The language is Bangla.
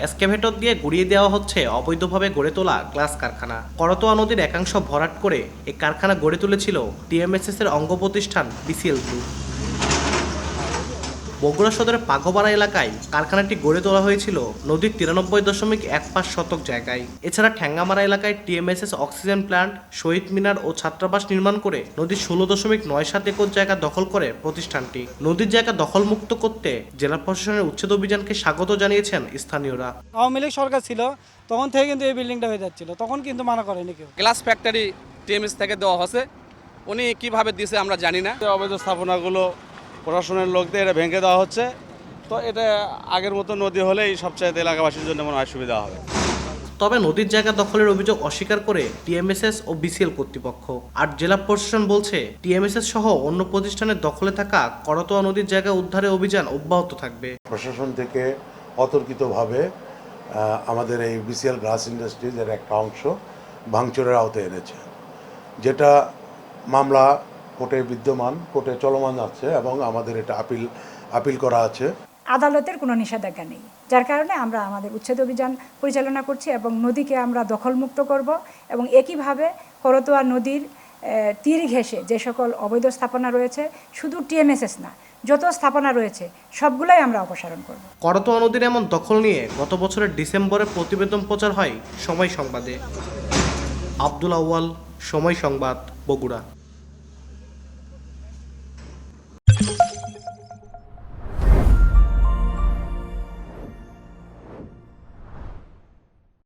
এক্সকেভেটর দিয়ে গুড়িয়ে দেওয়া হচ্ছে অবৈধভাবে গড়ে তোলা গ্লাস কারখানা। করতোয়া নদীর একাংশ ভরাট করে এই কারখানা গড়ে তুলেছিল টিএমএসএস এর অঙ্গ প্রতিষ্ঠান বিসিএল গ্রুপ। বগুড়া সদরের পাগোপাড়া এলাকায় কারখানাটি গড়ে তোলা হয়েছিল নদীর 93.15 জায়গায়। এছাড়া ঠ্যাঙ্গামারা এলাকায় টিএমএসএস অক্সিজেন প্ল্যান্ট, শহীদ মিনার ও ছাত্রাবাস নির্মাণ করে নদীর 16.97 একর জায়গা দখল করে প্রতিষ্ঠানটি। নদীর জায়গা দখলমুক্ত করতে জেলা প্রশাসনের উচ্ছেদ অভিযানকে স্বাগত জানিয়েছেন স্থানীয়রা। আওয়ামী লীগ সরকার ছিল তখন থেকে কিন্তু এই বিল্ডিংটা হয়ে যাচ্ছিল, তখন কিন্তু মানা করেনি কেউ। গ্লাস ফ্যাক্টরি টিএমএস থেকে দেওয়া হয়েছে, উনি কিভাবে দিয়েছে আমরা জানি না। অবৈধ স্থাপনাগুলো প্রশাসনের লোকদের এটা ভেঙে দেওয়া হচ্ছে, তো এটা আগের মতো নদী হলেই সবচাইতে এলাকাবাসীর জন্য মনে হয় সুবিধা হবে। তবে নদীর জায়গা দখলের অভিযোগ অস্বীকার করে টিএমএসএস ও বিসিএল কর্তৃপক্ষ। আর জেলা প্রশাসন বলছে টিএমএসএস সহ অন্য প্রতিষ্ঠানের দখলে থাকা করতোয়া নদীর জায়গা উদ্ধারে অভিযান অব্যাহত থাকবে। প্রশাসন থেকে অতর্কিতভাবে আমাদের এই বিসিএল গ্লাস ইন্ডাস্ট্রিজের একটা অংশ ভাঙচুরের আওতায় এনেছে, যেটা মামলা কোর্টে বিদ্যমান, কোর্টে চলমান আছে এবং আমাদের এটা আপিল করা আছে। আদালতের কোনো নিষেধাজ্ঞা নেই, যার কারণে আমরা আমাদের উচ্ছেদ অভিযান পরিচালনা করছি এবং নদীকে আমরা দখলমুক্ত করব এবং একইভাবে করতোয়া নদীর তীর ঘেঁষে যে সকল অবৈধ স্থাপনা রয়েছে, শুধু টিএমএসএস না, যত স্থাপনা রয়েছে সবগুলাই আমরা অপসারণ করব। করতোয়া নদীর এমন দখল নিয়ে গত বছরের ডিসেম্বরে প্রতিবেদন প্রচার হয় সময় সংবাদে। আব্দুল আউয়াল, সময় সংবাদ, বগুড়া।